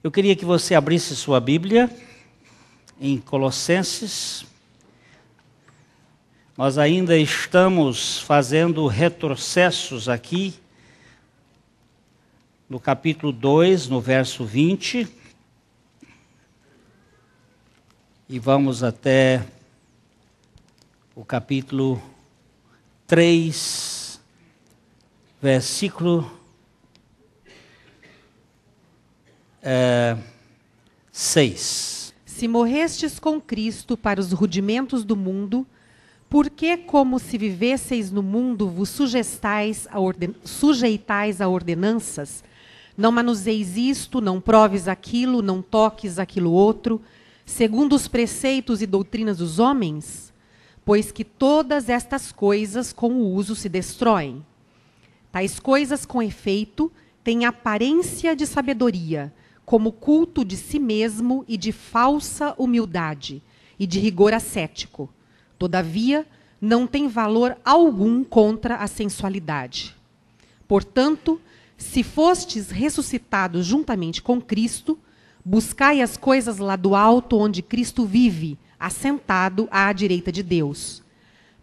Eu queria que você abrisse sua Bíblia em Colossenses. Nós ainda estamos fazendo retrocessos aqui no capítulo 2, no verso 20. E vamos até o capítulo 3, versículo 6. Se morrestes com Cristo para os rudimentos do mundo, por que, como se vivesseis no mundo, vos sujeitais a ordenanças? Não manuseis isto, não proves aquilo, não toques aquilo outro, segundo os preceitos e doutrinas dos homens? Pois que todas estas coisas com o uso se destroem. Tais coisas, com efeito, têm aparência de sabedoria, como culto de si mesmo e de falsa humildade, e de rigor ascético. Todavia, não tem valor algum contra a sensualidade. Portanto, se fostes ressuscitados juntamente com Cristo, buscai as coisas lá do alto, onde Cristo vive, assentado à direita de Deus.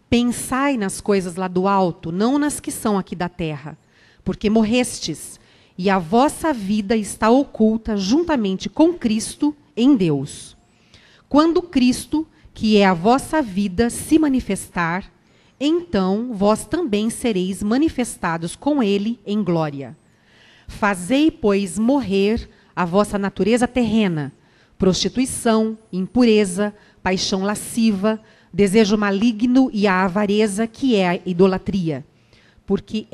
Pensai nas coisas lá do alto, não nas que são aqui da terra, porque morrestes, e a vossa vida está oculta juntamente com Cristo em Deus. Quando Cristo, que é a vossa vida, se manifestar, então vós também sereis manifestados com ele em glória. Fazei, pois, morrer a vossa natureza terrena, prostituição, impureza, paixão lasciva, desejo maligno e a avareza, que é a idolatria. Porque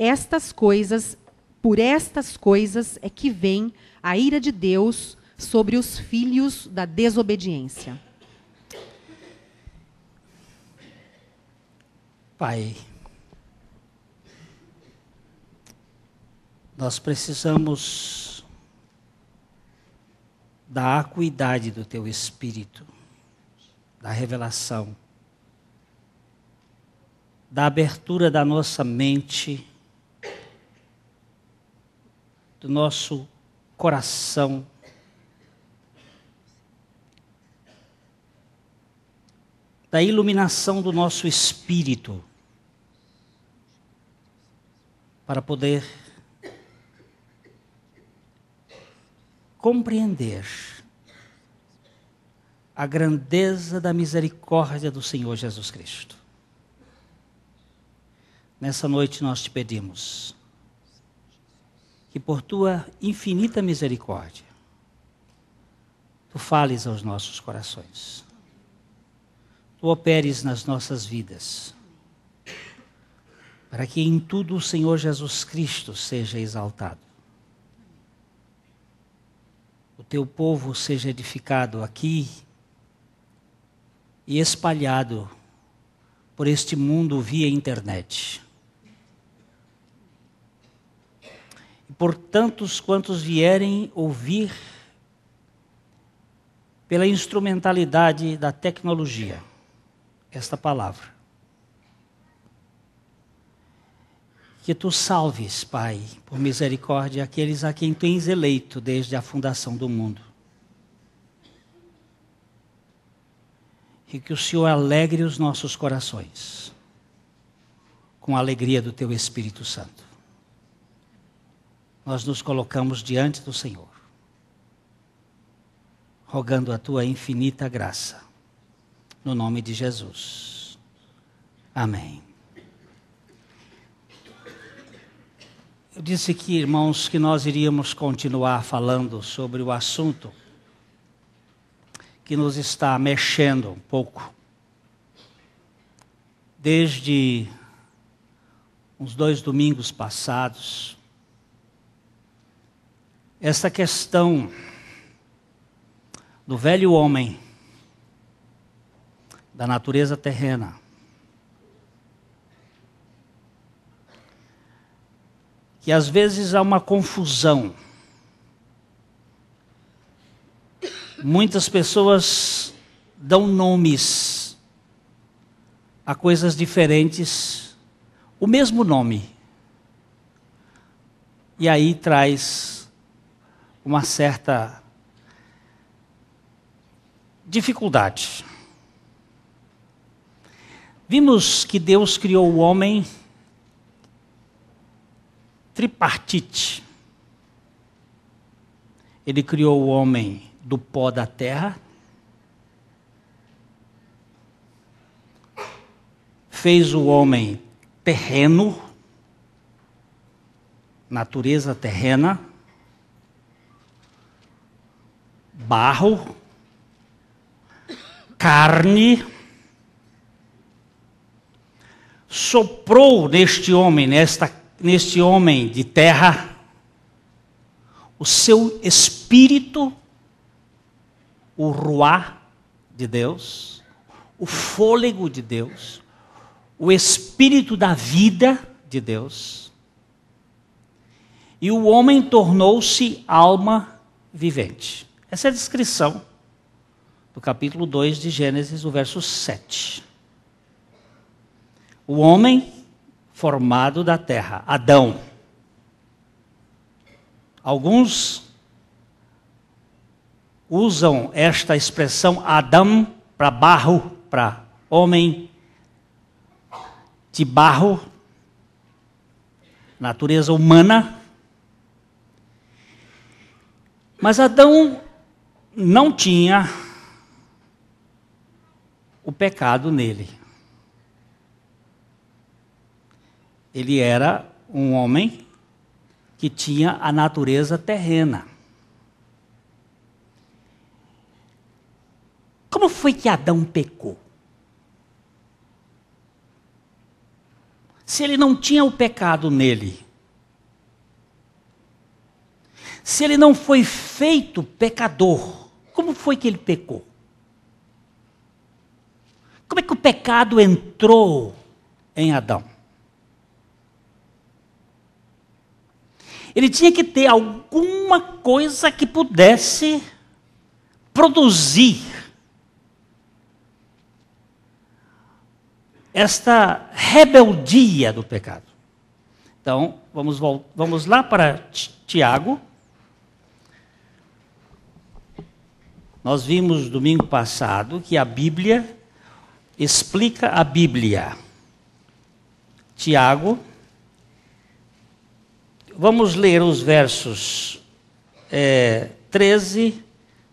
por estas coisas é que vem a ira de Deus sobre os filhos da desobediência. Pai, nós precisamos da acuidade do Teu Espírito, da revelação, da abertura da nossa mente, do nosso coração, da iluminação do nosso espírito, para poder compreender a grandeza da misericórdia do Senhor Jesus Cristo. Nessa noite nós te pedimos que por tua infinita misericórdia, tu fales aos nossos corações, tu operes nas nossas vidas, para que em tudo o Senhor Jesus Cristo seja exaltado. O teu povo seja edificado aqui e espalhado por este mundo via internet. E por tantos quantos vierem ouvir pela instrumentalidade da tecnologia esta palavra. Que tu salves, Pai, por misericórdia, aqueles a quem tens eleito desde a fundação do mundo. E que o Senhor alegre os nossos corações com a alegria do Teu Espírito Santo. Nós nos colocamos diante do Senhor, rogando a Tua infinita graça, no nome de Jesus. Amém. Eu disse aqui, irmãos, que nós iríamos continuar falando sobre o assunto que nos está mexendo um pouco. Desde uns 2 domingos passados, essa questão do velho homem, da natureza terrena, que às vezes há uma confusão. Muitas pessoas dão nomes a coisas diferentes, o mesmo nome. E aí traz uma certa dificuldade. Vimos que Deus criou o homem tripartite. Ele criou o homem do pó da terra, fez o homem terreno, natureza terrena, barro, carne, soprou neste homem de terra o seu espírito, o ruá de Deus, o fôlego de Deus, o espírito da vida de Deus. E o homem tornou-se alma vivente. Essa é a descrição do capítulo 2 de Gênesis, o verso 7. O homem formado da terra, Adão. Alguns usam esta expressão Adão para barro, para homem de barro, natureza humana. Mas Adão não tinha o pecado nele. Ele era um homem que tinha a natureza terrena. Como foi que Adão pecou? Se ele não tinha o pecado nele, se ele não foi feito pecador, como foi que ele pecou? Como é que o pecado entrou em Adão? Ele tinha que ter alguma coisa que pudesse produzir esta rebeldia do pecado. Então, vamos lá para Tiago. Nós vimos domingo passado que a Bíblia explica a Bíblia. Tiago. Vamos ler os versos 13,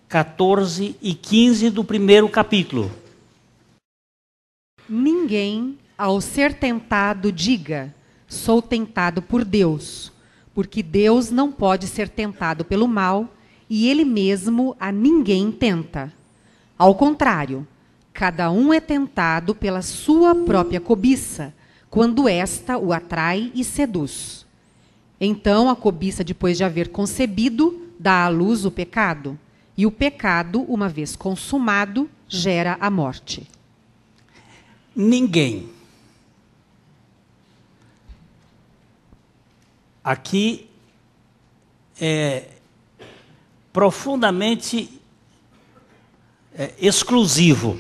14 e 15 do primeiro capítulo. Ninguém, ao ser tentado, diga, sou tentado por Deus, porque Deus não pode ser tentado pelo mal, e Ele mesmo a ninguém tenta. Ao contrário, cada um é tentado pela sua própria cobiça, quando esta o atrai e seduz. Então a cobiça, depois de haver concebido, dá à luz o pecado, e o pecado, uma vez consumado, gera a morte. Ninguém. Aqui é profundamente exclusivo.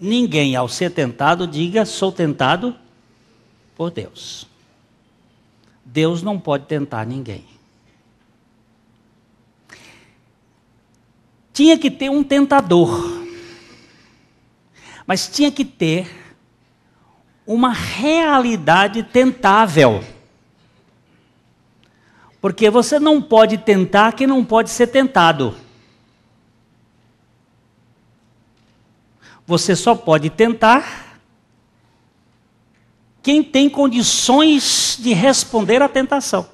Ninguém, ao ser tentado, diga, sou tentado por Deus. Deus não pode tentar ninguém. Tinha que ter um tentador, mas tinha que ter uma realidade tentável. Porque você não pode tentar quem não pode ser tentado. Você só pode tentar quem tem condições de responder à tentação.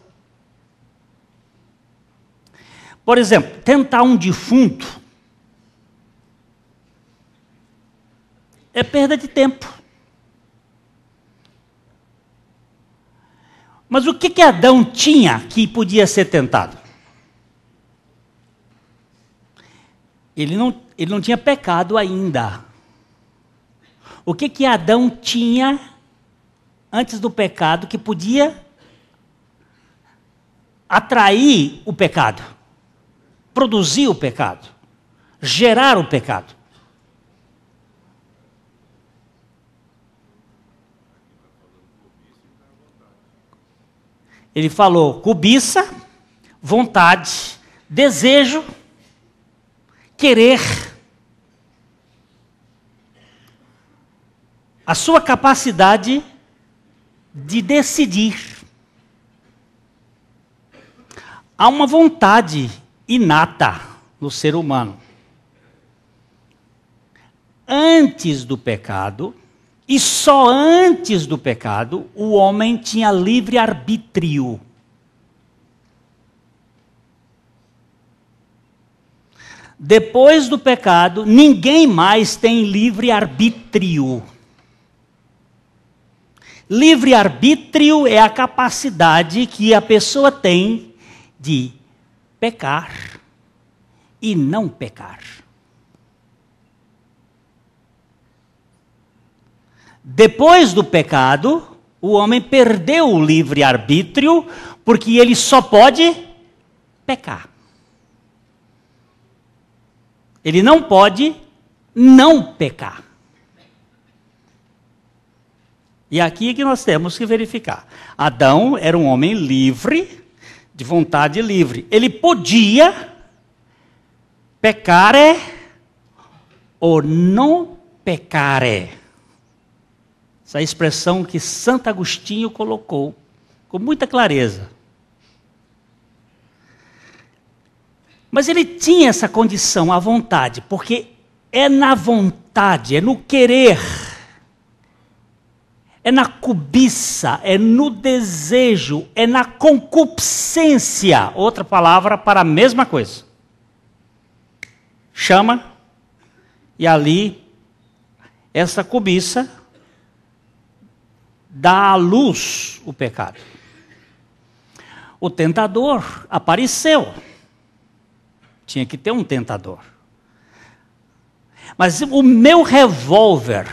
Por exemplo, tentar um defunto é perda de tempo. Mas o que Adão tinha que podia ser tentado? Ele não tinha pecado ainda. O que Adão tinha antes do pecado que podia atrair o pecado, produzir o pecado, gerar o pecado? Ele falou cobiça, vontade, desejo, querer. a sua capacidade de decidir. Há uma vontade inata no ser humano. Antes do pecado, e só antes do pecado, o homem tinha livre arbítrio. Depois do pecado, ninguém mais tem livre arbítrio. Livre arbítrio é a capacidade que a pessoa tem de pecar e não pecar. Depois do pecado, o homem perdeu o livre arbítrio, porque ele só pode pecar. Ele não pode não pecar. E aqui é que nós temos que verificar. Adão era um homem livre, de vontade livre. Ele podia pecare ou não pecare. Essa expressão que Santo Agostinho colocou com muita clareza. Mas ele tinha essa condição, a vontade, porque é na vontade, é no querer, é na cobiça, é no desejo, é na concupiscência, outra palavra para a mesma coisa. Chama, e ali, essa cobiça dá à luz o pecado. O tentador apareceu. Tinha que ter um tentador. Mas o meu revólver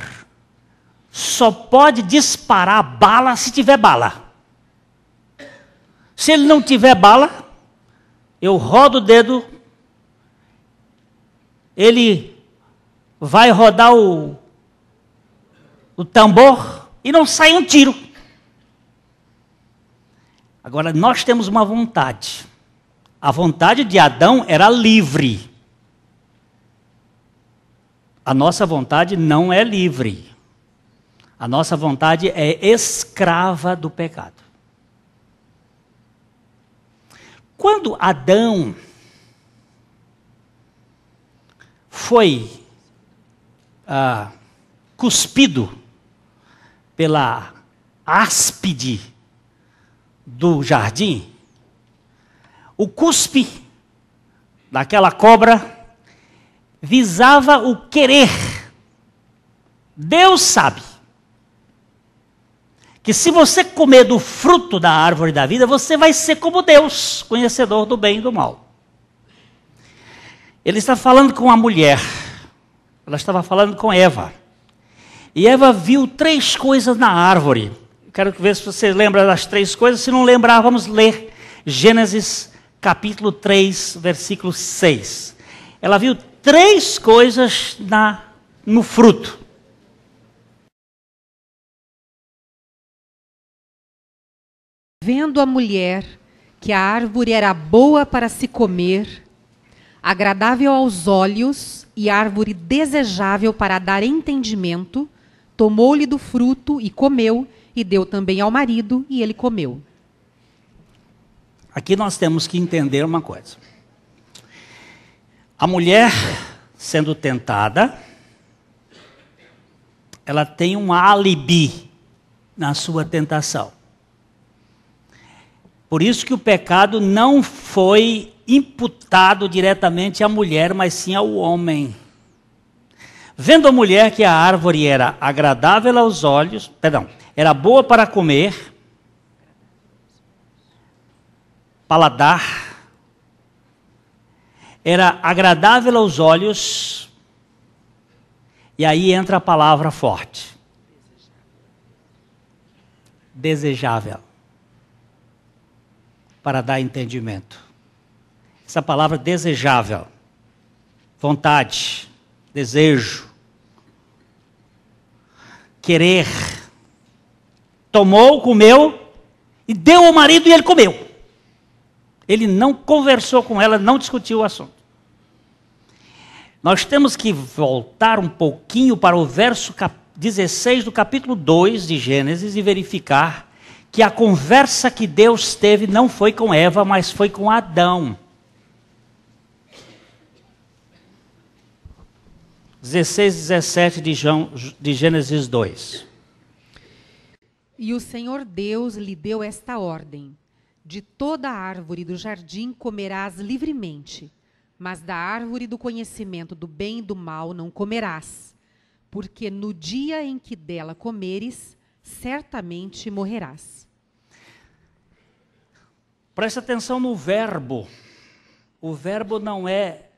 só pode disparar bala se tiver bala. Se ele não tiver bala, eu rodo o dedo, ele vai rodar o tambor e não sai um tiro. Agora, nós temos uma vontade. A vontade de Adão era livre. A nossa vontade não é livre. A nossa vontade é escrava do pecado. Quando Adão foi cuspido pela áspide do jardim, o cuspe daquela cobra visava o querer. Deus sabe que se você comer do fruto da árvore da vida, você vai ser como Deus, conhecedor do bem e do mal. Ele está falando com a mulher, ela estava falando com Eva. E Eva viu 3 coisas na árvore. Quero ver se você lembra das 3 coisas. Se não lembrar, vamos ler Gênesis capítulo 3, versículo 6. Ela viu 3 coisas no fruto. Vendo a mulher que a árvore era boa para se comer, agradável aos olhos e árvore desejável para dar entendimento, tomou-lhe do fruto e comeu, e deu também ao marido, e ele comeu. Aqui nós temos que entender uma coisa. A mulher, sendo tentada, ela tem um álibi na sua tentação. Por isso que o pecado não foi imputado diretamente à mulher, mas sim ao homem. Vendo a mulher que a árvore era agradável aos olhos, era boa para comer, paladar, era agradável aos olhos, e aí entra a palavra forte. Desejável. Para dar entendimento. Essa palavra desejável, vontade, desejo, querer, tomou, comeu, e deu ao marido e ele comeu. Ele não conversou com ela, não discutiu o assunto. Nós temos que voltar um pouquinho para o verso 16 do capítulo 2 de Gênesis e verificar que a conversa que Deus teve não foi com Eva, mas foi com Adão. 16, 17 de Gênesis 2. E o Senhor Deus lhe deu esta ordem: de toda árvore do jardim comerás livremente, mas da árvore do conhecimento do bem e do mal não comerás, porque no dia em que dela comeres, certamente morrerás. Preste atenção no verbo. O verbo não é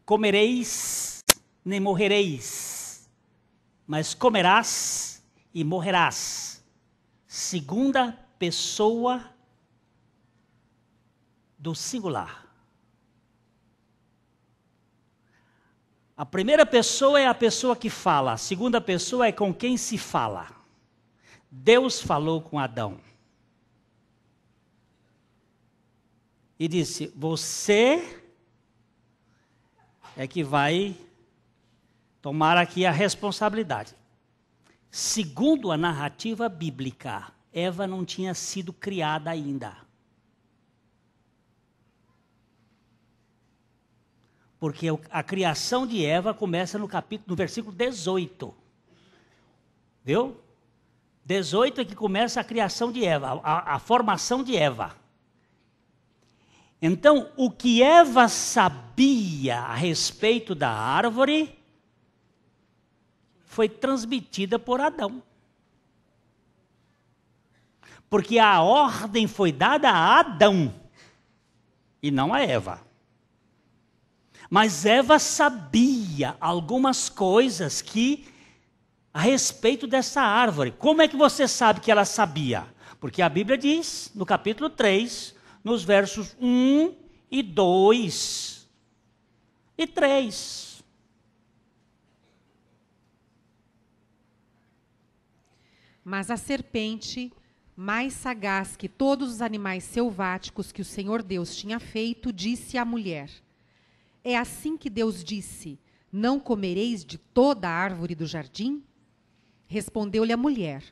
comereis nem morrereis, mas comerás e morrerás. Segunda pessoa do singular. A primeira pessoa é a pessoa que fala, a segunda pessoa é com quem se fala. Deus falou com Adão. E disse: você é que vai tomar aqui a responsabilidade. Segundo a narrativa bíblica, Eva não tinha sido criada ainda. Porque a criação de Eva começa no versículo 18. Viu? 18 é que começa a criação de Eva, a formação de Eva. Então, o que Eva sabia a respeito da árvore foi transmitida por Adão. Porque a ordem foi dada a Adão e não a Eva. Mas Eva sabia algumas coisas a respeito dessa árvore. Como é que você sabe que ela sabia? Porque a Bíblia diz, no capítulo 3, nos versos 1 e 2 e 3. Mas a serpente, mais sagaz que todos os animais selváticos que o Senhor Deus tinha feito, disse à mulher: é assim que Deus disse: não comereis de toda a árvore do jardim? Respondeu-lhe a mulher: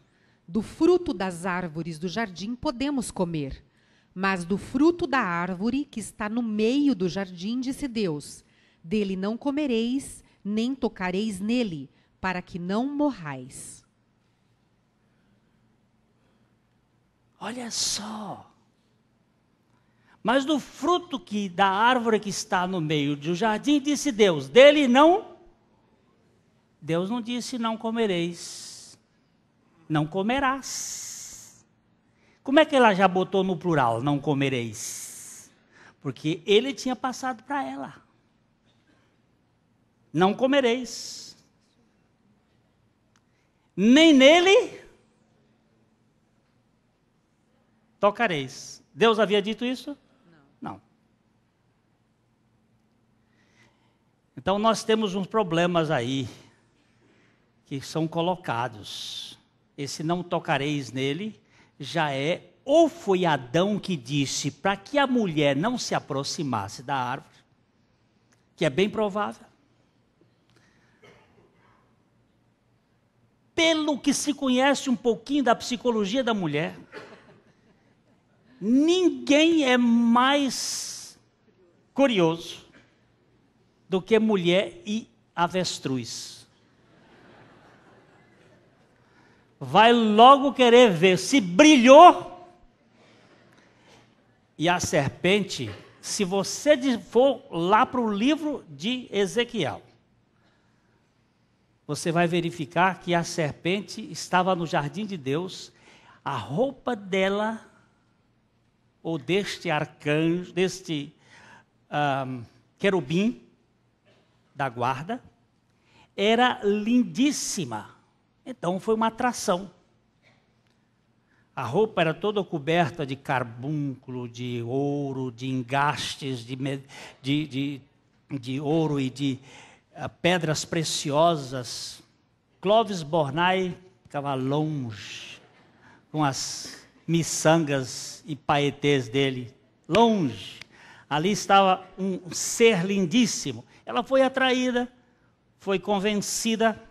do fruto das árvores do jardim podemos comer, mas do fruto da árvore que está no meio do jardim, disse Deus: dele não comereis, nem tocareis nele, para que não morrais. Olha só. Mas do fruto da árvore que está no meio do jardim, disse Deus: dele não. Deus não disse não comereis, não comerás. Como é que ela já botou no plural, não comereis? Porque ele tinha passado para ela. Não comereis. Nem nele tocareis. Deus havia dito isso? Não. Então nós temos uns problemas aí que são colocados. Esse não tocareis nele já é, ou foi Adão que disse para que a mulher não se aproximasse da árvore, que é bem provável. Pelo que se conhece um pouquinho da psicologia da mulher, ninguém é mais curioso do que mulher e avestruz. Vai logo querer ver se brilhou. E a serpente, se você for lá para o livro de Ezequiel, você vai verificar que a serpente estava no jardim de Deus, a roupa dela, ou deste arcanjo, deste querubim da guarda, era lindíssima. Então foi uma atração. A roupa era toda coberta de carbúnculo, de ouro, de engastes de ouro e de pedras preciosas. Clovis Bornai ficava longe, com as miçangas e paetês dele, longe. Ali estava um ser lindíssimo. Ela foi atraída, foi convencida.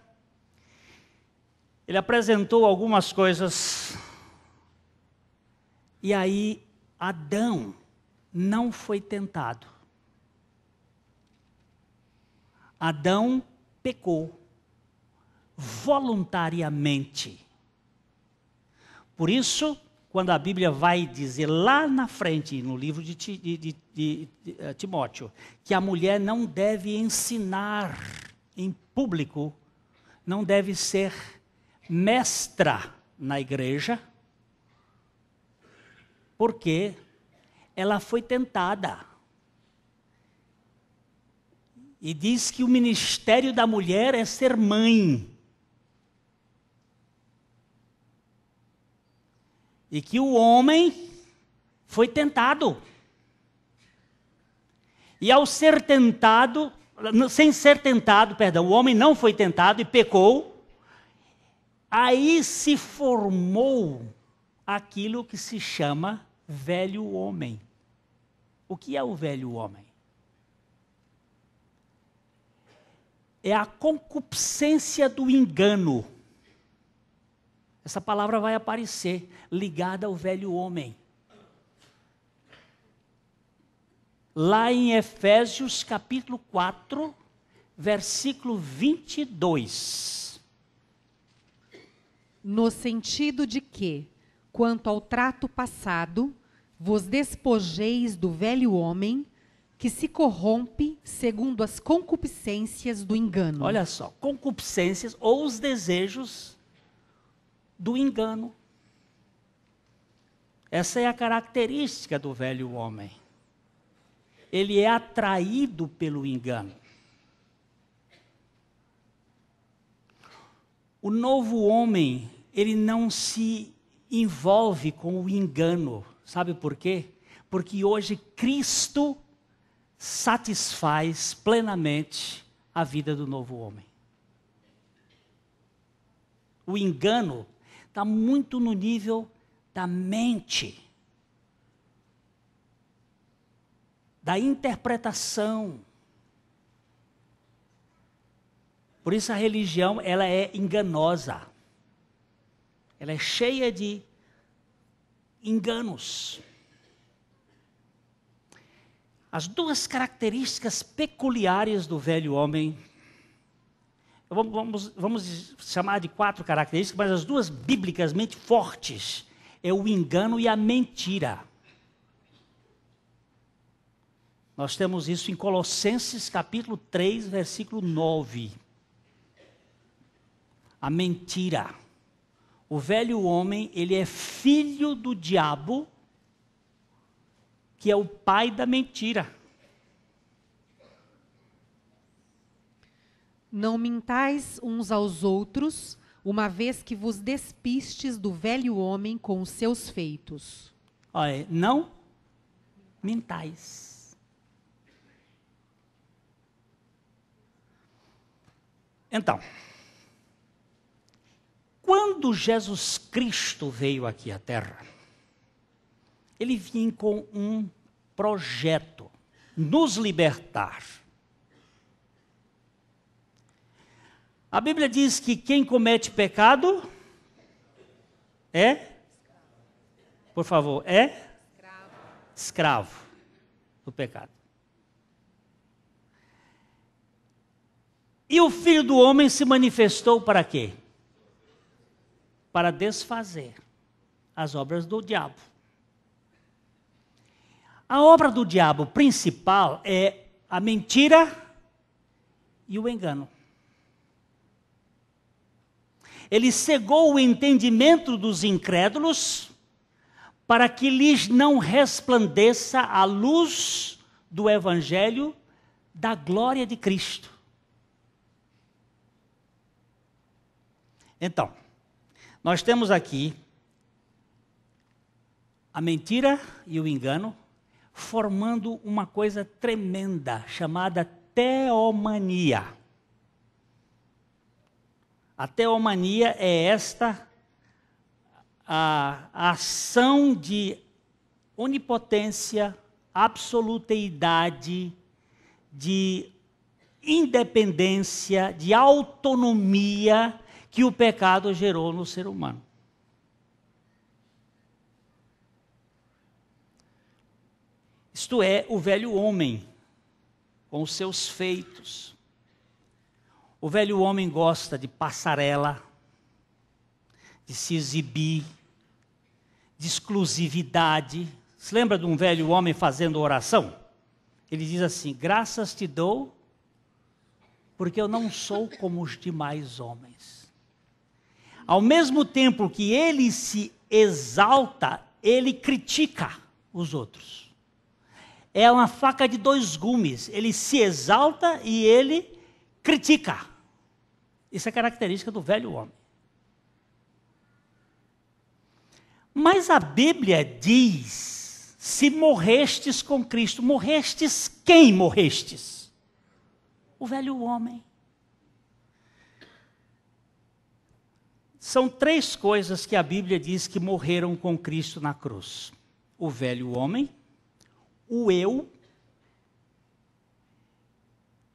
Ele apresentou algumas coisas. E aí, Adão não foi tentado. Adão pecou voluntariamente. Por isso, quando a Bíblia vai dizer lá na frente, no livro de Timóteo, que a mulher não deve ensinar em público, não deve ser mestra na igreja, porque ela foi tentada. E diz que o ministério da mulher é ser mãe. E que o homem foi tentado. E ao ser tentado, sem ser tentado, perdão, o homem não foi tentado e pecou. Aí se formou aquilo que se chama velho homem. O que é o velho homem? É a concupiscência do engano. Essa palavra vai aparecer ligada ao velho homem. Lá em Efésios capítulo 4, versículo 22. No sentido de que, quanto ao trato passado, vos despojeis do velho homem, que se corrompe segundo as concupiscências do engano. Olha só, concupiscências ou os desejos do engano. Essa é a característica do velho homem. Ele é atraído pelo engano. O novo homem, ele não se envolve com o engano. Sabe por quê? Porque hoje Cristo satisfaz plenamente a vida do novo homem. O engano está muito no nível da mente, da interpretação. Por isso a religião, ela é enganosa. Ela é cheia de enganos. As características peculiares do velho homem, vamos chamar de 4 características, mas as 2 biblicamente fortes é o engano e a mentira. Nós temos isso em Colossenses capítulo 3, versículo 9. A mentira. O velho homem, ele é filho do diabo, que é o pai da mentira. Não mintais uns aos outros, uma vez que vos despistes do velho homem com os seus feitos. Olha, não mintais. Então, quando Jesus Cristo veio aqui à Terra, ele vinha com um projeto, nos libertar. A Bíblia diz que quem comete pecado é, por favor, é escravo do pecado. E o Filho do Homem se manifestou para quê? Para desfazer as obras do diabo. A obra do diabo principal é a mentira e o engano. Ele cegou o entendimento dos incrédulos para que lhes não resplandeça a luz do Evangelho da glória de Cristo. Então, nós temos aqui a mentira e o engano formando uma coisa tremenda chamada teomania. A teomania é a ação de onipotência, absoluteidade, de independência, de autonomia que o pecado gerou no ser humano. Isto é, o velho homem, com os seus feitos. O velho homem gosta de passarela, de se exibir, de exclusividade. Se lembra de um velho homem fazendo oração? Ele diz assim: graças te dou, porque eu não sou como os demais homens. Ao mesmo tempo que ele se exalta, ele critica os outros. É uma faca de dois gumes. Ele se exalta e ele critica. Isso é característica do velho homem. Mas a Bíblia diz: se morrestes com Cristo, morrestes quem morrestes? O velho homem. São três coisas que a Bíblia diz que morreram com Cristo na cruz: o velho homem, o eu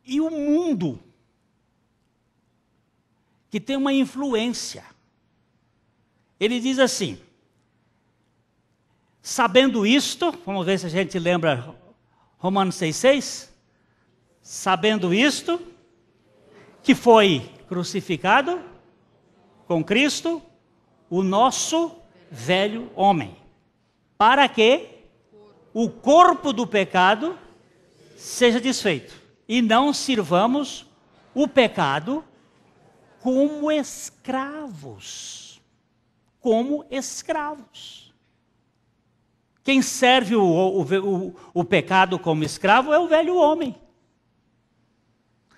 e o mundo, que tem uma influência. Ele diz assim: sabendo isto, vamos ver se a gente lembra Romanos 6,6. Sabendo isto, que foi crucificado com Cristo o nosso velho homem, para que o corpo do pecado seja desfeito, e não sirvamos o pecado como escravos. Como escravos. Quem serve o pecado como escravo é o velho homem.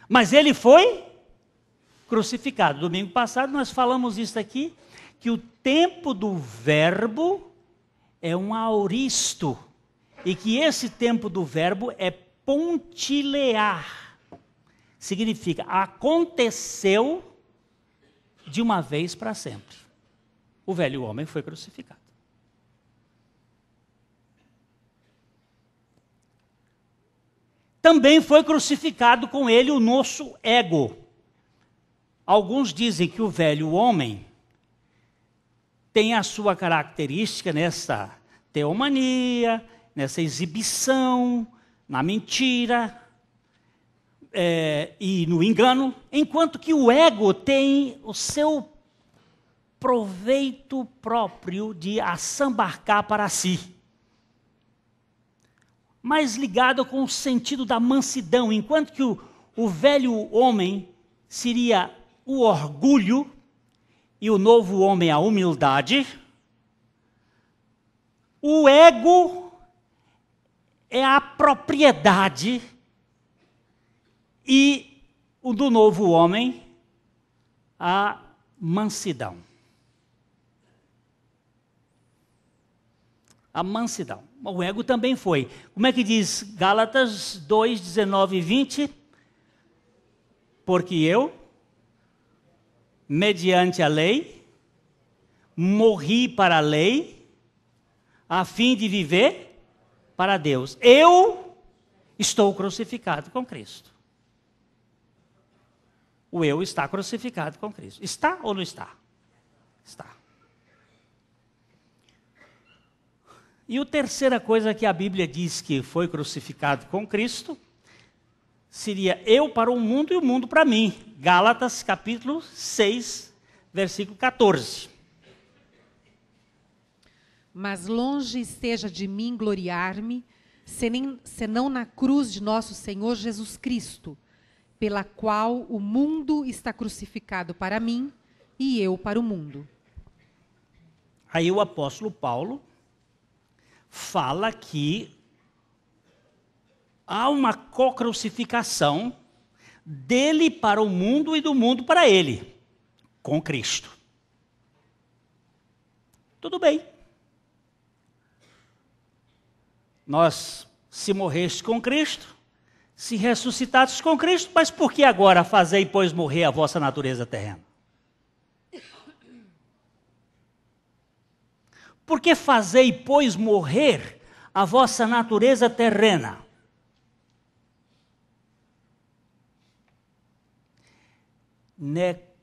Mas ele foi crucificado. Domingo passado nós falamos isso aqui, que o tempo do verbo é um aoristo, e que esse tempo do verbo é pontilear. Significa, aconteceu de uma vez para sempre. O velho homem foi crucificado. Também foi crucificado com ele o nosso ego. Alguns dizem que o velho homem tem a sua característica nessa teomania, nessa exibição, na mentira e no engano, enquanto que o ego tem o seu proveito próprio de assambarcar para si, mais ligado com o sentido da mansidão, enquanto que o velho homem seria o orgulho e o novo homem a humildade. O ego é a propriedade e o do novo homem a mansidão. A mansidão. O ego também foi. Como é que diz Gálatas 2, 19 e 20? Porque eu, mediante a lei, morri para a lei, a fim de viver para Deus. Eu estou crucificado com Cristo. O eu está crucificado com Cristo. Está ou não está? Está. E a terceira coisa que a Bíblia diz que foi crucificado com Cristo seria eu para o mundo e o mundo para mim. Gálatas capítulo 6, versículo 14. Mas longe esteja de mim gloriar-me, senão na cruz de nosso Senhor Jesus Cristo, pela qual o mundo está crucificado para mim e eu para o mundo. Aí o apóstolo Paulo fala que há uma co-crucificação dele para o mundo e do mundo para ele, com Cristo. Tudo bem. Nós, se morrestes com Cristo, se ressuscitastes com Cristo, mas por que agora fazei, pois, morrer a vossa natureza terrena? Por que fazei, pois, morrer a vossa natureza terrena?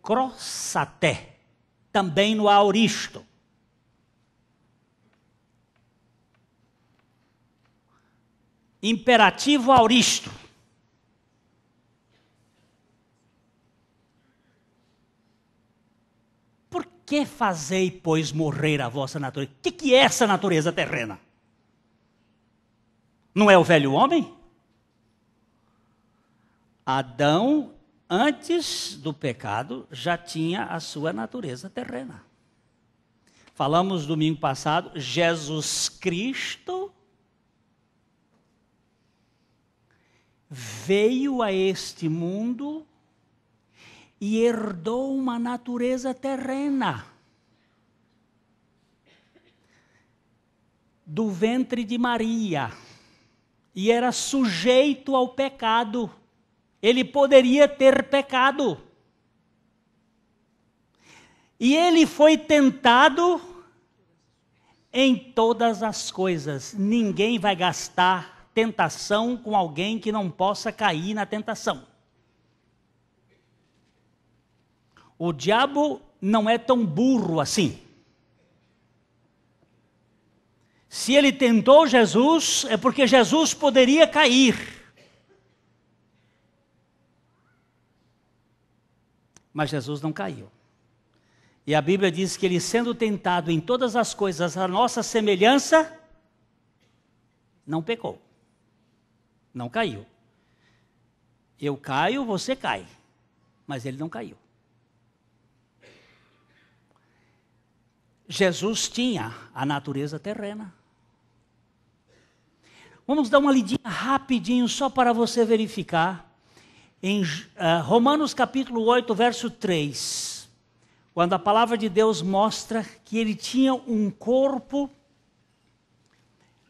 crossate, também no aoristo. Imperativo aoristo. Por que fazei, pois, morrer a vossa natureza? O que é essa natureza terrena? Não é o velho homem? Adão, antes do pecado, já tinha a sua natureza terrena. Falamos domingo passado, Jesus Cristo veio a este mundo e herdou uma natureza terrena do ventre de Maria e era sujeito ao pecado. Ele poderia ter pecado. E ele foi tentado em todas as coisas. Ninguém vai gastar tentação com alguém que não possa cair na tentação. O diabo não é tão burro assim. Se ele tentou Jesus, é porque Jesus poderia cair. Mas Jesus não caiu. E a Bíblia diz que ele, sendo tentado em todas as coisas à nossa semelhança, não pecou. Não caiu. Eu caio, você cai. Mas ele não caiu. Jesus tinha a natureza terrena. Vamos dar uma lidinha rapidinho só para você verificar. Em Romanos capítulo 8, verso 3, quando a palavra de Deus mostra que ele tinha um corpo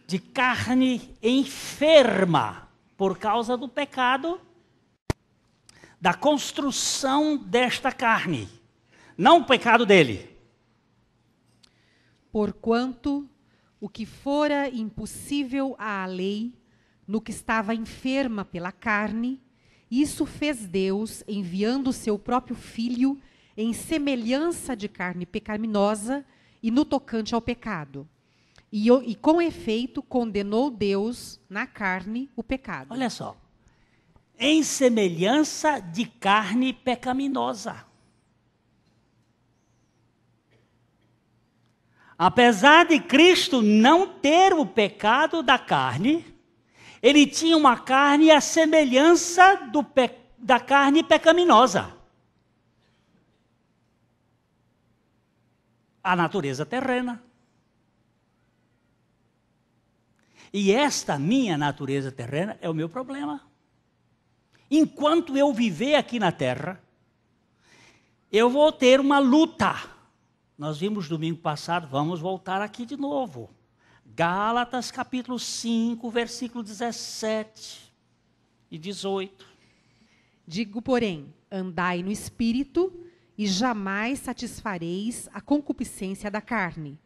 de carne enferma por causa do pecado, da construção desta carne, não o pecado dele. Porquanto o que fora impossível à lei, no que estava enferma pela carne, isso fez Deus, enviando o seu próprio Filho em semelhança de carne pecaminosa e no tocante ao pecado. E com efeito condenou Deus na carne o pecado. Olha só. Em semelhança de carne pecaminosa. Apesar de Cristo não ter o pecado da carne, ele tinha uma carne à semelhança da carne pecaminosa. A natureza terrena. E esta minha natureza terrena é o meu problema. Enquanto eu viver aqui na terra, eu vou ter uma luta. Nós vimos domingo passado, vamos voltar aqui de novo. Gálatas capítulo 5, versículo 17 e 18. Digo, porém, andai no Espírito e jamais satisfareis a concupiscência da carne,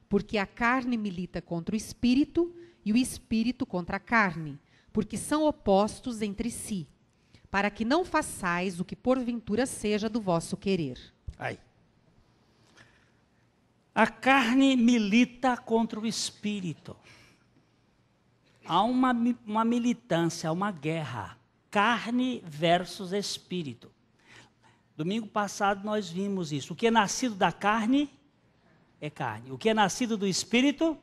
porque a carne milita contra o Espírito e o Espírito contra a carne, porque são opostos entre si, para que não façais o que porventura seja do vosso querer. Aí. A carne milita contra o Espírito. Há uma militância, uma guerra. Carne versus Espírito. Domingo passado nós vimos isso. O que é nascido da carne é carne. O que é nascido do Espírito,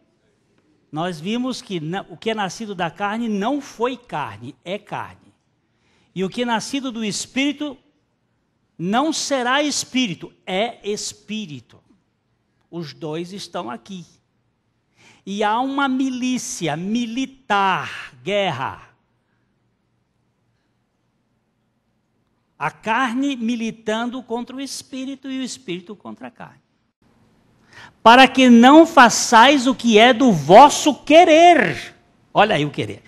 nós vimos que o que é nascido da carne não foi carne, é carne. E o que é nascido do Espírito não será Espírito, é Espírito. Os dois estão aqui. E há uma milícia militar, guerra. A carne militando contra o Espírito e o Espírito contra a carne. Para que não façais o que é do vosso querer. Olha aí o querer.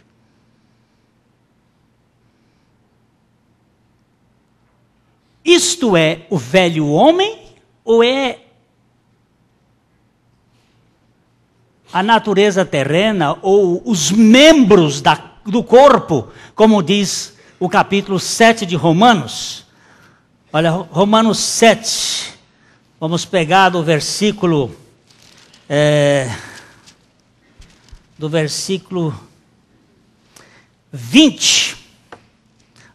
Isto é o velho homem ou é a natureza terrena ou os membros do corpo, como diz o capítulo 7 de Romanos? Olha, Romanos 7, vamos pegar do versículo 20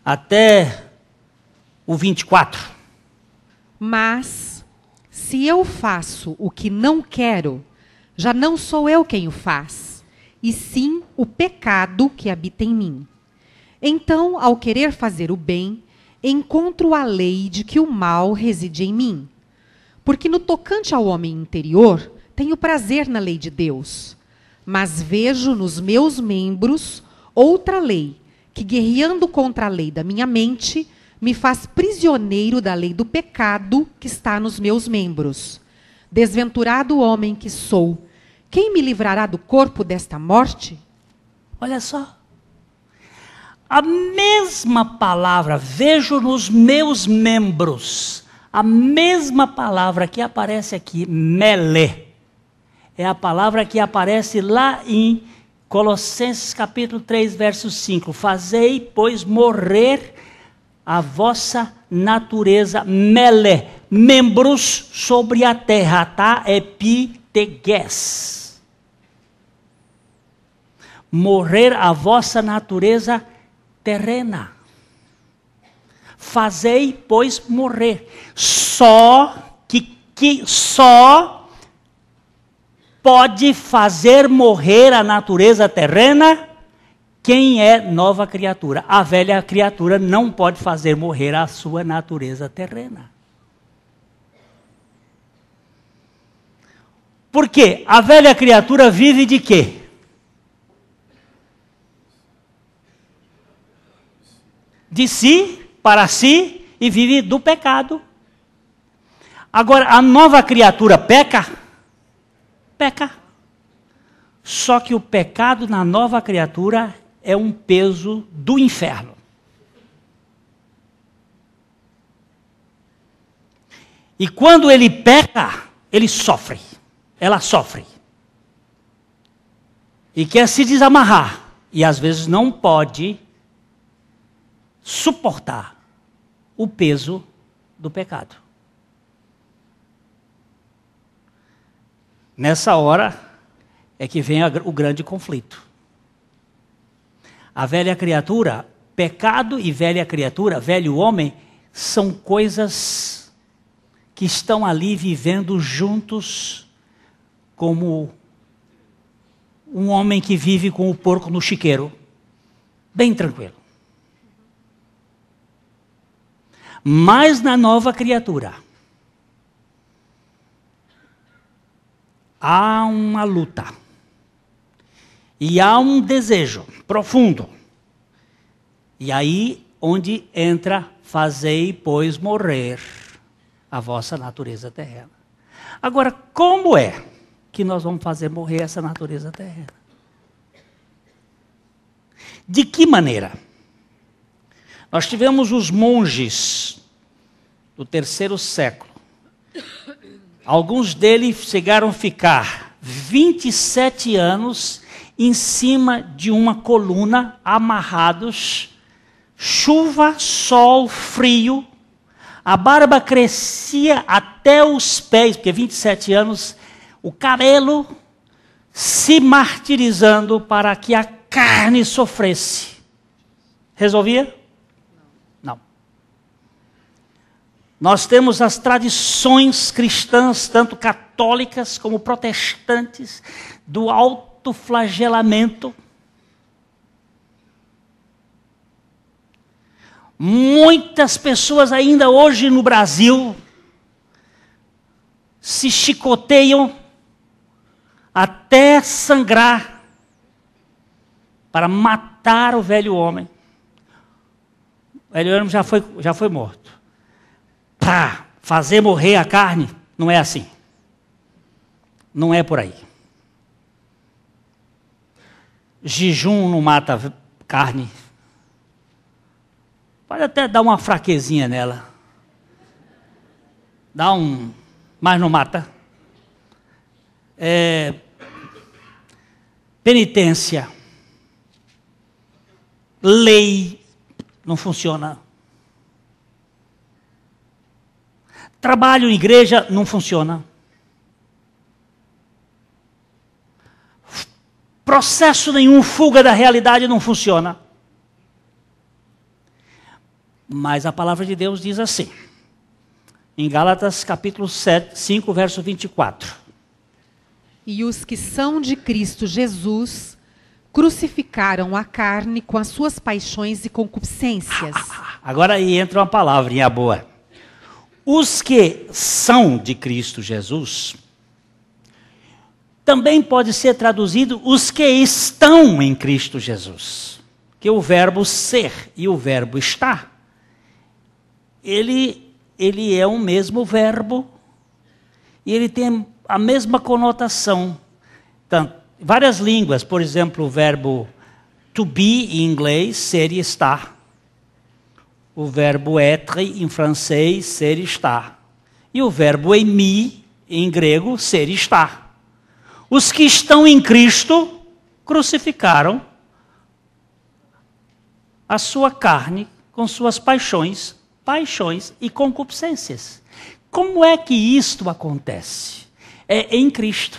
até o 24. Mas, se eu faço o que não quero, já não sou eu quem o faz, e sim o pecado que habita em mim. Então, ao querer fazer o bem, encontro a lei de que o mal reside em mim. Porque no tocante ao homem interior, tenho prazer na lei de Deus, mas vejo nos meus membros outra lei, que guerreando contra a lei da minha mente, me faz prisioneiro da lei do pecado que está nos meus membros. Desventurado homem que sou, quem me livrará do corpo desta morte? Olha só. A mesma palavra, vejo nos meus membros, a mesma palavra que aparece aqui, mele, é a palavra que aparece lá em Colossenses capítulo 3, verso 5. Fazei, pois, morrer a vossa natureza, mele, membros sobre a terra, tá? Epiteges. Morrer a vossa natureza terrena. Fazei, pois, morrer. Só pode fazer morrer a natureza terrena quem é nova criatura. A velha criatura não pode fazer morrer a sua natureza terrena. Por quê? A velha criatura vive de quê? De si, para si, e vive do pecado. Agora, a nova criatura peca? Peca. Só que o pecado na nova criatura é um peso do inferno. E quando ele peca, ele sofre. Ela sofre. E quer se desamarrar. E às vezes não pode suportar o peso do pecado. Nessa hora é que vem o grande conflito. A velha criatura, pecado e velha criatura, velho homem, são coisas que estão ali vivendo juntos como um homem que vive com o porco no chiqueiro, bem tranquilo. Mas na nova criatura, há uma luta. E há um desejo profundo. E aí, onde entra, fazei, pois, morrer a vossa natureza terrena. Agora, como é que nós vamos fazer morrer essa natureza terrena? De que maneira? Nós tivemos os monges do 3º século. Alguns deles chegaram a ficar 27 anos em cima de uma coluna, amarrados, chuva, sol, frio, a barba crescia até os pés, porque 27 anos, o cabelo se martirizando para que a carne sofresse. Resolvia? Não. Nós temos as tradições cristãs, tanto católicas como protestantes, do autoflagelamento. Muitas pessoas ainda hoje no Brasil se chicoteiam até sangrar para matar o velho homem. O velho homem já foi morto. Para fazer morrer a carne, não é assim. Não é por aí. Jejum não mata carne. Pode até dar uma fraquezinha nela. Mas não mata. Penitência. Lei não funciona. Trabalho em igreja não funciona. Processo nenhum, fuga da realidade não funciona. Mas a palavra de Deus diz assim, em Gálatas capítulo 5, verso 24. E os que são de Cristo Jesus crucificaram a carne com as suas paixões e concupiscências. Agora aí entra uma palavrinha boa. Os que são de Cristo Jesus, também pode ser traduzido os que estão em Cristo Jesus. Que o verbo ser e o verbo estar, ele é o mesmo verbo e ele tem a mesma conotação. Então, várias línguas, por exemplo, o verbo to be em inglês, ser e estar. O verbo être em francês, ser e estar. E o verbo aimer em grego, ser e estar. Os que estão em Cristo crucificaram a sua carne com suas paixões e concupiscências. Como é que isto acontece? É em Cristo.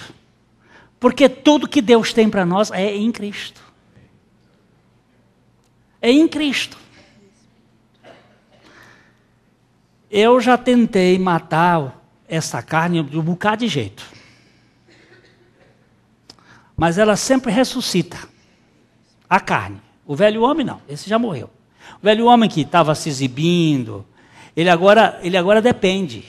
Porque tudo que Deus tem para nós é em Cristo. É em Cristo. Eu já tentei matar essa carne de um bocado de jeito. Mas ela sempre ressuscita. A carne. O velho homem não, esse já morreu. O velho homem que estava se exibindo, ele agora depende.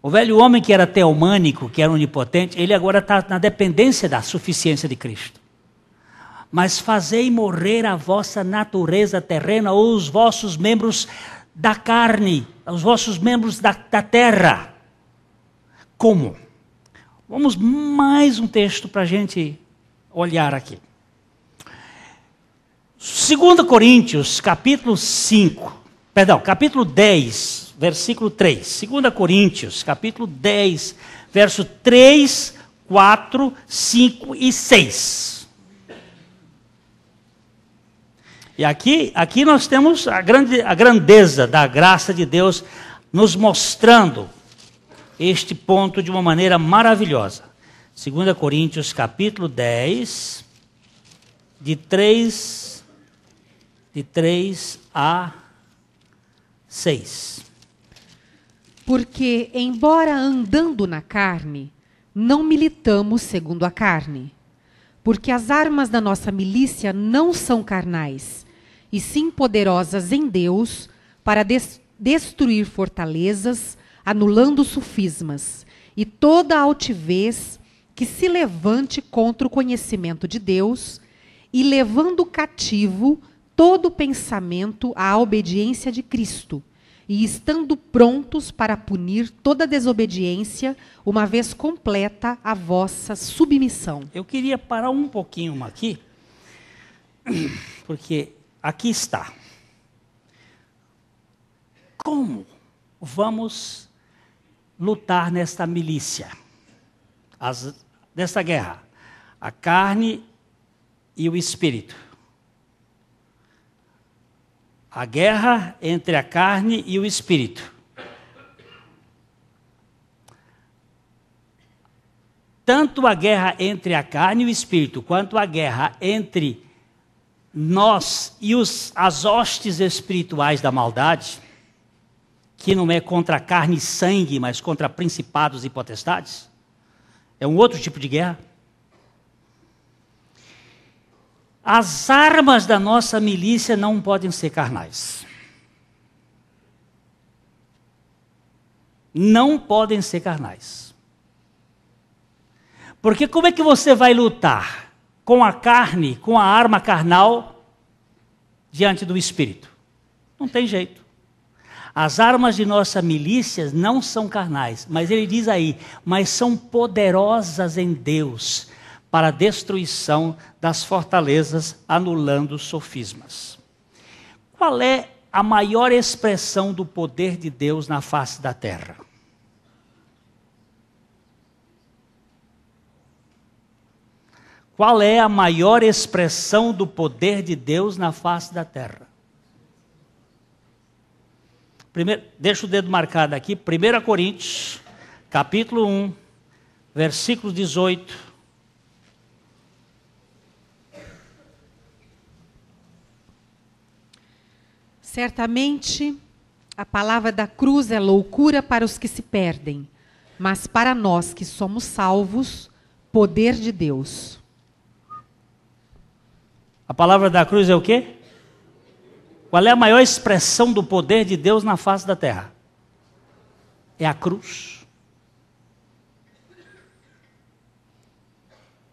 O velho homem que era teomânico, que era onipotente, ele agora está na dependência da suficiência de Cristo. Mas fazei morrer a vossa natureza terrena, ou os vossos membros da carne, os vossos membros da terra. Como? Vamos mais um texto para a gente olhar aqui. 2 Coríntios, capítulo 10, versículo 3. 2 Coríntios, capítulo 10, verso 3, 4, 5 e 6. E aqui nós temos a grandeza da graça de Deus nos mostrando este ponto de uma maneira maravilhosa. 2 Coríntios, capítulo 10, de 3 a 6. Porque, embora andando na carne, não militamos segundo a carne. Porque as armas da nossa milícia não são carnais, e sim poderosas em Deus para destruir fortalezas, anulando sofismas e toda a altivez que se levante contra o conhecimento de Deus, e levando cativo todo pensamento à obediência de Cristo, e estando prontos para punir toda desobediência, uma vez completa a vossa submissão. Eu queria parar um pouquinho aqui, porque aqui está. Como vamos lutar nesta milícia, nesta guerra? A carne e o espírito. A guerra entre a carne e o espírito. Tanto a guerra entre a carne e o espírito, quanto a guerra entre nós e as hostes espirituais da maldade, que não é contra a carne e sangue, mas contra principados e potestades, é um outro tipo de guerra. As armas da nossa milícia não podem ser carnais. Não podem ser carnais. Porque como é que você vai lutar com a carne, com a arma carnal, diante do Espírito? Não tem jeito. As armas de nossa milícia não são carnais, mas ele diz aí, mas são poderosas em Deus, para a destruição das fortalezas, anulando sofismas. Qual é a maior expressão do poder de Deus na face da terra? Qual é a maior expressão do poder de Deus na face da terra? Deixa o dedo marcado aqui, 1 Coríntios, capítulo 1, versículo 18. Certamente, a palavra da cruz é loucura para os que se perdem, mas para nós que somos salvos, poder de Deus. A palavra da cruz é o quê? Qual é a maior expressão do poder de Deus na face da terra? É a cruz.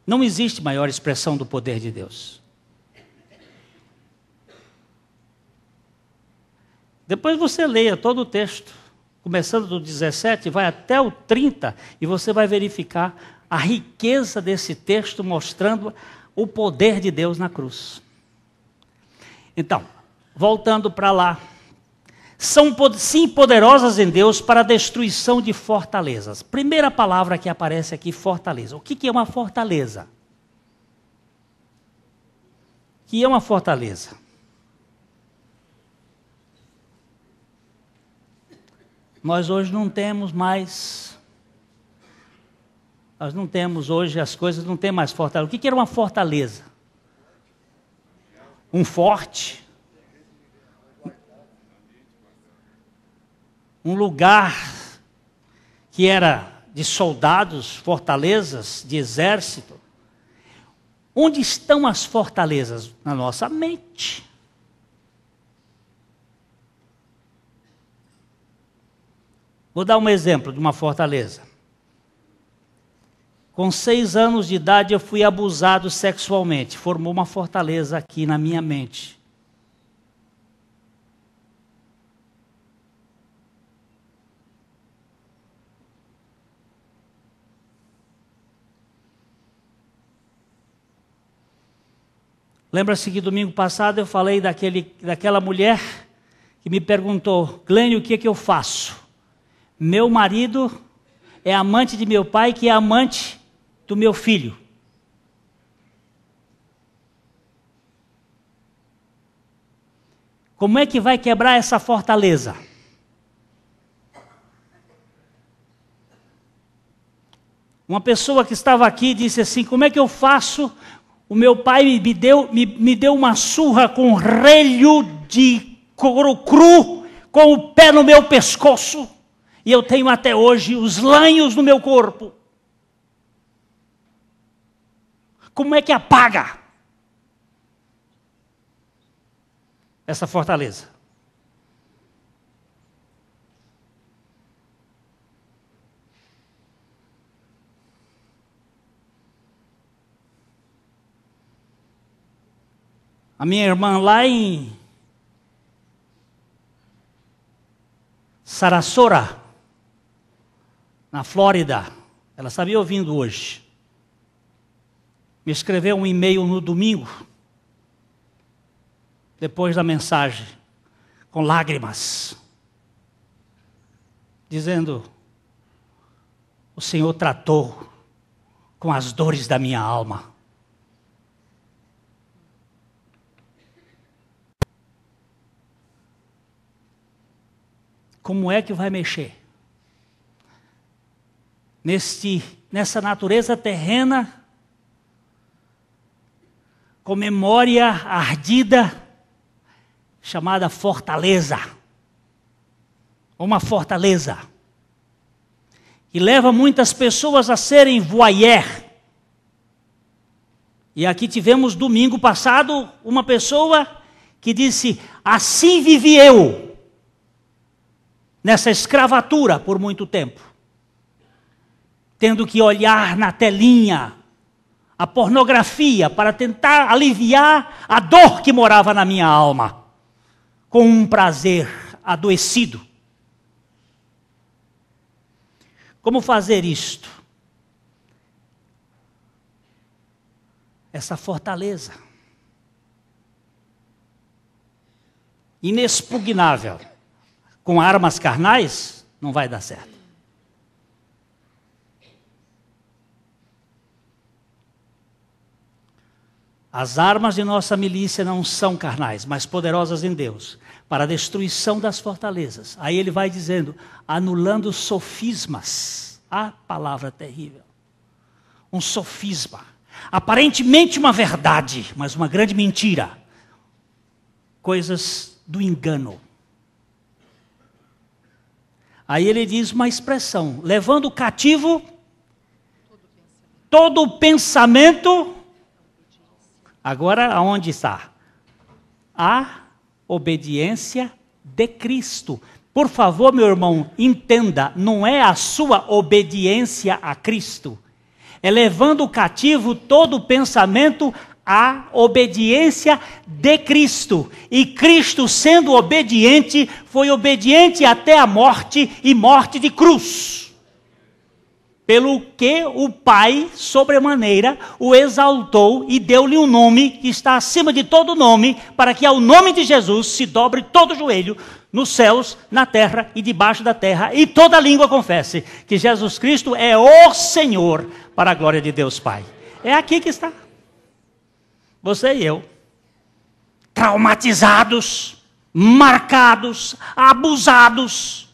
Não existe maior expressão do poder de Deus. Depois você leia todo o texto, começando do 17, vai até o 30, e você vai verificar a riqueza desse texto mostrando o poder de Deus na cruz. Então, voltando para lá, são sim poderosas em Deus para a destruição de fortalezas. Primeira palavra que aparece aqui, fortaleza. O que é uma fortaleza? O que é uma fortaleza? Nós hoje não temos mais, nós não temos hoje, as coisas não tem mais fortaleza. O que era uma fortaleza? Um forte, um lugar que era de soldados, fortalezas, de exército. Onde estão as fortalezas? Na nossa mente. Vou dar um exemplo de uma fortaleza. Com 6 anos de idade eu fui abusado sexualmente. Formou uma fortaleza aqui na minha mente. Lembra-se que domingo passado eu falei daquela mulher que me perguntou: Glênio, o que é que eu faço? Meu marido é amante de meu pai, que é amante do meu filho. Como é que vai quebrar essa fortaleza? Uma pessoa que estava aqui disse assim: como é que eu faço? O meu pai me deu uma surra com relho de couro cru, com o pé no meu pescoço. E eu tenho até hoje os lanhos no meu corpo. Como é que apaga essa fortaleza? A minha irmã lá em Sarasota, na Flórida, ela está me ouvindo hoje. Me escreveu um e-mail no domingo, depois da mensagem, com lágrimas, dizendo: o Senhor tratou com as dores da minha alma. Como é que vai mexer nessa natureza terrena, com memória ardida, chamada fortaleza? Uma fortaleza que leva muitas pessoas a serem voyeur. E aqui tivemos domingo passado uma pessoa que disse: assim vivi eu, nessa escravatura por muito tempo, tendo que olhar na telinha a pornografia para tentar aliviar a dor que morava na minha alma, com um prazer adoecido. Como fazer isto? Essa fortaleza inexpugnável, com armas carnais, não vai dar certo. As armas de nossa milícia não são carnais, mas poderosas em Deus, para a destruição das fortalezas. Aí ele vai dizendo, anulando sofismas. A palavra terrível. Um sofisma. Aparentemente uma verdade, mas uma grande mentira. Coisas do engano. Aí ele diz uma expressão, levando cativo todo o pensamento. Agora aonde está? A obediência de Cristo. Por favor, meu irmão, entenda, não é a sua obediência a Cristo. É levando cativo todo o pensamento à obediência de Cristo. E Cristo, sendo obediente, foi obediente até a morte e morte de cruz. Pelo que o Pai, sobremaneira, o exaltou e deu-lhe um nome que está acima de todo nome, para que ao nome de Jesus se dobre todo o joelho, nos céus, na terra e debaixo da terra, e toda língua confesse que Jesus Cristo é o Senhor, para a glória de Deus Pai. É aqui que está. Você e eu, traumatizados, marcados, abusados,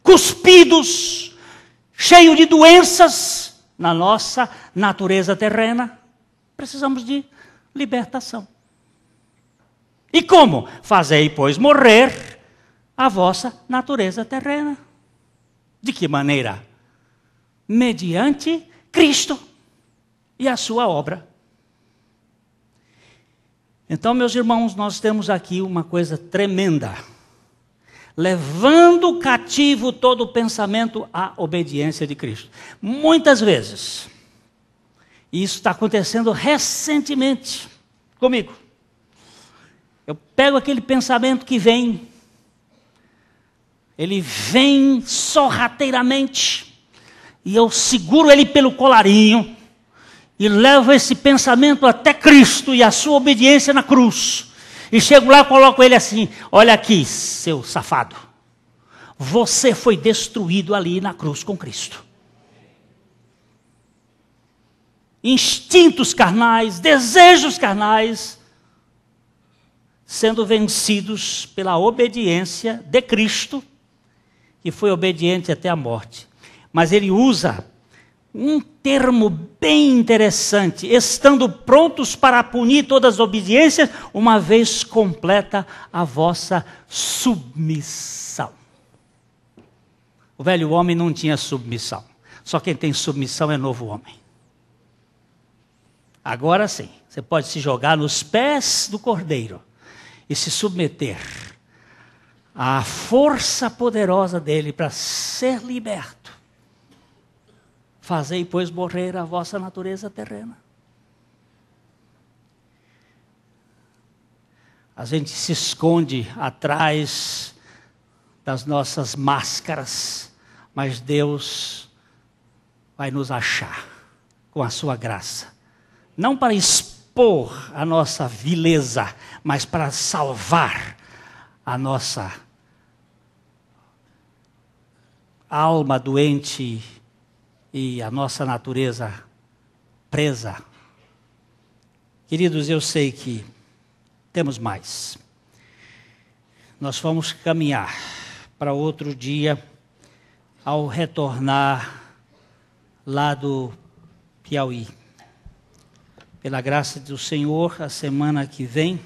cuspidos, cheio de doenças na nossa natureza terrena, precisamos de libertação. E como? Fazei, pois, morrer a vossa natureza terrena. De que maneira? Mediante Cristo e a sua obra. Então, meus irmãos, nós temos aqui uma coisa tremenda. Levando cativo todo o pensamento à obediência de Cristo. Muitas vezes, e isso está acontecendo recentemente comigo, eu pego aquele pensamento que vem, ele vem sorrateiramente, e eu seguro ele pelo colarinho, e levo esse pensamento até Cristo e a sua obediência na cruz. E chego lá e coloco ele assim, olha aqui, seu safado. Você foi destruído ali na cruz com Cristo. Instintos carnais, desejos carnais, sendo vencidos pela obediência de Cristo, que foi obediente até a morte. Mas ele usa um termo bem interessante, estando prontos para punir todas as obediências, uma vez completa a vossa submissão. O velho homem não tinha submissão, só quem tem submissão é novo homem. Agora sim, você pode se jogar nos pés do Cordeiro e se submeter à força poderosa dele para ser liberto. Fazei, pois, morrer a vossa natureza terrena. A gente se esconde atrás das nossas máscaras, mas Deus vai nos achar com a sua graça. Não para expor a nossa vileza, mas para salvar a nossa alma doente e a nossa natureza presa. Queridos, eu sei que temos mais. Nós vamos caminhar para outro dia, ao retornar lá do Piauí. Pela graça do Senhor, a semana que vem,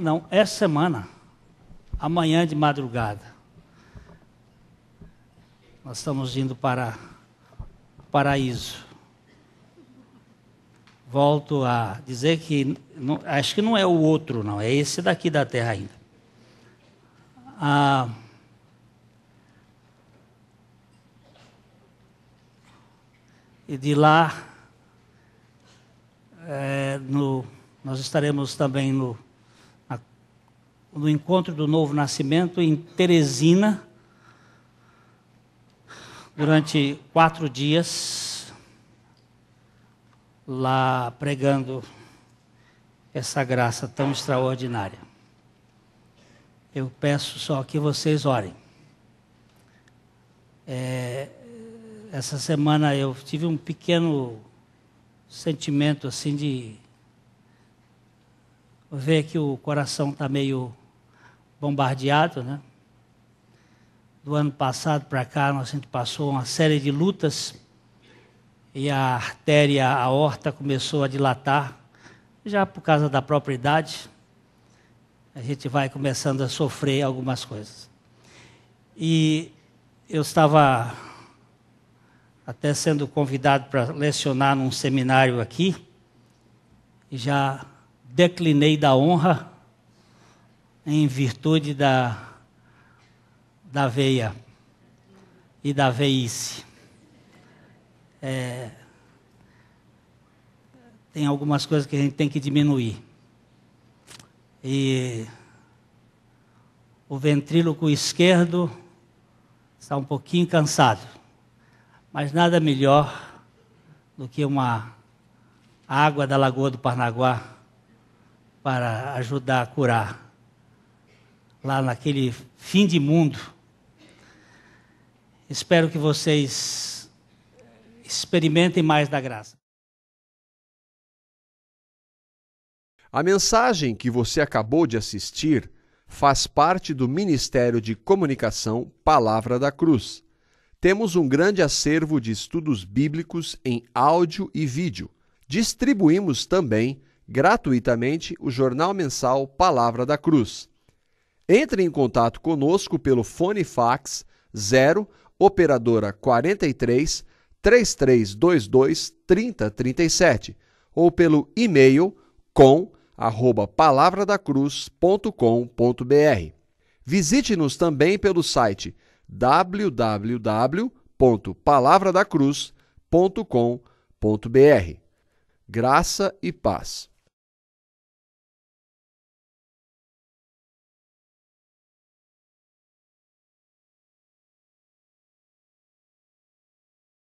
não, essa semana, amanhã de madrugada, nós estamos indo para o paraíso. Volto a dizer que, não, acho que não é o outro, não, é esse daqui da terra ainda. E de lá, nós estaremos também no encontro do Novo Nascimento em Teresina, durante 4 dias, lá pregando essa graça tão extraordinária. Eu peço só que vocês orem. Essa semana eu tive um pequeno sentimento assim de Ver que o coração está meio bombardeado, né? Do ano passado para cá, a gente passou uma série de lutas e a artéria aorta começou a dilatar, já por causa da própria idade. A gente vai começando a sofrer algumas coisas. E eu estava até sendo convidado para lecionar num seminário aqui, e já declinei da honra em virtude da veia e da veice. Tem algumas coisas que a gente tem que diminuir. E o ventríloco esquerdo está um pouquinho cansado, mas nada melhor do que uma água da Lagoa do Parnaguá para ajudar a curar lá naquele fim de mundo. Espero que vocês experimentem mais da graça. A mensagem que você acabou de assistir faz parte do Ministério de Comunicação Palavra da Cruz. Temos um grande acervo de estudos bíblicos em áudio e vídeo. Distribuímos também, gratuitamente, o jornal mensal Palavra da Cruz. Entre em contato conosco pelo fone fax 0 operadora 43 3322 3037 ou pelo e-mail com@palavradacruz.com.br. Visite-nos também pelo site www.palavradacruz.com.br. Graça e paz.